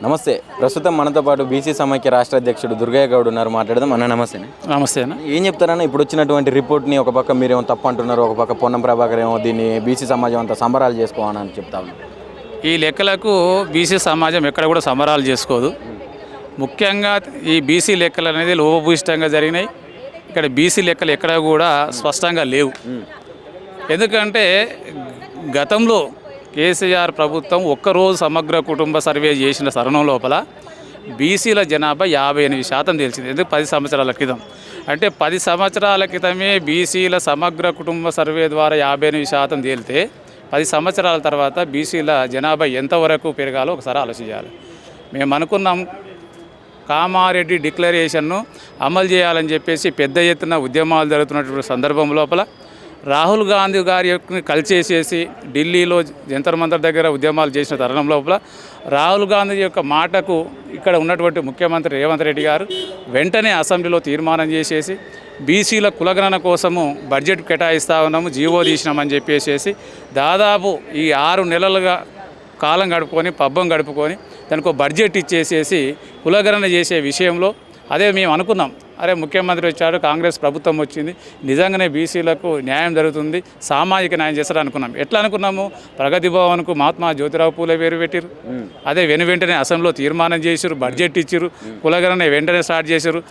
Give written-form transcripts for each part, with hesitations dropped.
నమస్తే. ప్రస్తుతం మనతో పాటు బీసీ సమైక్య రాష్ట్ర అధ్యక్షుడు దుర్గయ్య గౌడ్ ఉన్నారు. మాట్లాడదాం. అన్న నమస్తే. నమస్తే అన్న. ఏం చెప్తారన్న, ఇప్పుడు వచ్చినటువంటి రిపోర్ట్ని ఒక పక్క మీరేమో తప్పు అంటున్నారు, ఒక పక్క పొన్నం ప్రభాకర్ ఏమో దీన్ని బీసీ సమాజం అంతా సంబరాలు చేసుకోవాలని చెప్తా ఉన్నారు. ఈ లెక్కలకు బీసీ సమాజం ఎక్కడ కూడా సంబరాలు చేసుకోదు. ముఖ్యంగా ఈ బీసీ లెక్కలు అనేది లోపభూయిష్టంగా జరిగినాయి. ఇక్కడ బీసీ లెక్కలు ఎక్కడ కూడా స్పష్టంగా లేవు. ఎందుకంటే గతంలో కేసీఆర్ ప్రభుత్వం ఒక్కరోజు సమగ్ర కుటుంబ సర్వే చేసిన తరుణం లోపల బీసీల జనాభా 58% తెలిసింది. ఎందుకు 10 సంవత్సరాల క్రితం. అంటే 10 సంవత్సరాల క్రితమే బీసీల సమగ్ర కుటుంబ సర్వే ద్వారా 58% తేలితే 10 సంవత్సరాల తర్వాత బీసీల జనాభా ఎంతవరకు పెరగాలో ఒకసారి ఆలోచించాలి. మేము అనుకున్నాం కామారెడ్డి డిక్లరేషన్ను అమలు చేయాలని చెప్పేసి పెద్ద ఎత్తున ఉద్యమాలు జరుగుతున్నటువంటి సందర్భం లోపల రాహుల్ గాంధీ గారి యొక్క కలిసేసేసి ఢిల్లీలో జంతర్ మంతర్ దగ్గర ఉద్యమాలు చేసిన తరుణం లోపల రాహుల్ గాంధీ యొక్క మాటకు ఇక్కడ ఉన్నటువంటి ముఖ్యమంత్రి రేవంత్ రెడ్డి గారు వెంటనే అసెంబ్లీలో తీర్మానం చేసేసి బీసీల కులగణన కోసము బడ్జెట్ కేటాయిస్తా ఉన్నాము, జీవో తీసినామని చెప్పేసి దాదాపు ఈ 6 నెలలుగా కాలం గడుపుకొని పబ్బం గడుపుకొని దానికి బడ్జెట్ ఇచ్చేసేసి కులగణన చేసే విషయంలో అదే మేము అనుకున్నాం. అరే ముఖ్యమంత్రి వచ్చాడు, కాంగ్రెస్ ప్రభుత్వం వచ్చింది, నిజంగానే బీసీలకు న్యాయం జరుగుతుంది, సామాజిక న్యాయం చేస్తారు అనుకున్నాం. ఎట్లా అనుకున్నాము? ప్రగతి భవన్కు మహాత్మా జ్యోతిరావు పూలే పేరు పెట్టారు. అదే వెంటనే అసెంబ్లీలో తీర్మానం చేశారు, బడ్జెట్ ఇచ్చారు, కులగణన వెంటనే స్టార్ట్ చేశారు.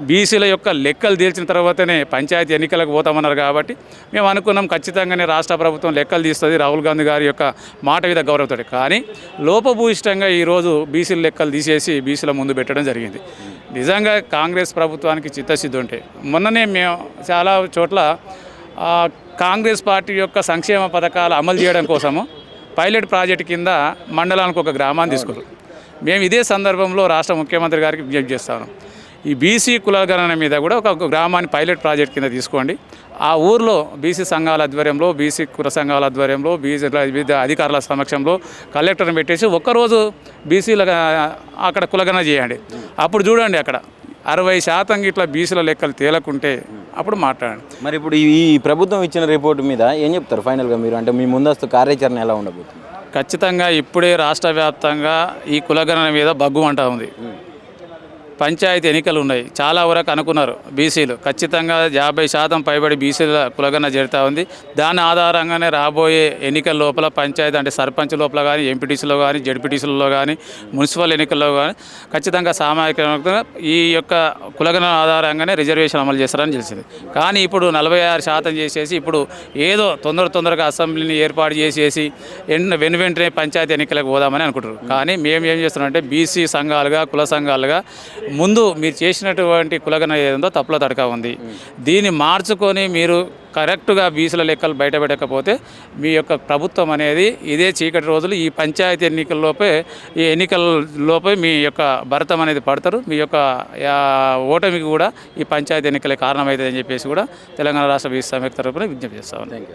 బీసీల యొక్క లెక్కలు తేల్చిన తర్వాతనే పంచాయతీ ఎన్నికలకు పోతామన్నారు. కాబట్టి మేము అనుకున్నాం ఖచ్చితంగానే రాష్ట్ర ప్రభుత్వం లెక్కలు తీస్తుంది రాహుల్ గాంధీ గారి యొక్క మాట మీద గౌరవతోటి. కానీ లోపభూయిష్టంగా ఈరోజు బీసీల లెక్కలు తీసేసి బీసీల ముందు పెట్టడం జరిగింది. నిజంగా కాంగ్రెస్ ప్రభుత్వానికి చిత్తశుద్ధి ఉంటే మొన్ననే మేము చాలా చోట్ల కాంగ్రెస్ పార్టీ యొక్క సంక్షేమ పథకాలు అమలు చేయడం కోసము పైలట్ ప్రాజెక్టు కింద మండలానికి ఒక గ్రామాన్ని తీసుకున్నారు. మేము ఇదే సందర్భంలో రాష్ట్ర ముఖ్యమంత్రి గారికి విజ్ఞప్తి చేస్తాను, ఈ బీసీ కులగణన మీద కూడా ఒక గ్రామాన్ని పైలట్ ప్రాజెక్ట్ కింద తీసుకోండి. ఆ ఊర్లో బీసీ సంఘాల ఆధ్వర్యంలో, బీసీ కుల సంఘాల ఆధ్వర్యంలో, బీసీ వివిధ అధికారుల సమక్షంలో కలెక్టర్ని పెట్టేసి ఒక్కరోజు బీసీల అక్కడ కులగణన చేయండి. అప్పుడు చూడండి అక్కడ 60% ఇట్లా బీసీల లెక్కలు తేలకుంటే అప్పుడు మాట్లాడండి. మరి ఇప్పుడు ఈ ప్రభుత్వం ఇచ్చిన రిపోర్ట్ మీద ఏం చెప్తారు ఫైనల్గా మీరు? అంటే మీ ముందస్తు కార్యాచరణ ఎలా ఉండబోతుంది? ఖచ్చితంగా ఇప్పుడే రాష్ట్ర వ్యాప్తంగా ఈ కులగణన మీద బగ్గుమంటా ఉంది. పంచాయతీ ఎన్నికలు ఉన్నాయి. చాలా వరకు అనుకున్నారు బీసీలు ఖచ్చితంగా 50% పైబడి బీసీల కులగణన జరుగుతూ ఉంది. దాని ఆధారంగానే రాబోయే ఎన్నికల లోపల పంచాయతీ అంటే సర్పంచ్ లోపల కానీ, ఎంపీటీసీలో కానీ, జడ్పీటీసీలలో కానీ, మున్సిపల్ ఎన్నికల్లో కానీ ఖచ్చితంగా సామాజికంగా ఈ యొక్క కులగణన ఆధారంగానే రిజర్వేషన్ అమలు చేస్తారని తెలిసింది. కానీ ఇప్పుడు 46% చేసేసి ఇప్పుడు ఏదో తొందరగా అసెంబ్లీని ఏర్పాటు చేసేసి వెంటనే పంచాయతీ ఎన్నికలకు పోదామని అనుకుంటారు. కానీ మేము ఏం చేస్తున్నామంటే బీసీ సంఘాలుగా, కుల సంఘాలుగా ముందు మీరు చేసినటువంటి కులగణన ఏదో తప్పుల తడక ఉంది, దీన్ని మార్చుకొని మీరు కరెక్ట్గా బీసీల లెక్కలు బయటపెట్టకపోతే మీ యొక్క ప్రభుత్వం అనేది ఇదే చీకటి రోజులు ఈ పంచాయతీ ఎన్నికల్లోపే మీ యొక్క భరతం అనేది పడతారు. మీ యొక్క ఓటమికి కూడా ఈ పంచాయతీ ఎన్నికలే కారణమవుతుందని చెప్పేసి కూడా తెలంగాణ రాష్ట్ర బీసీ సమైక్య తరపున విజ్ఞప్తి చేస్తాను.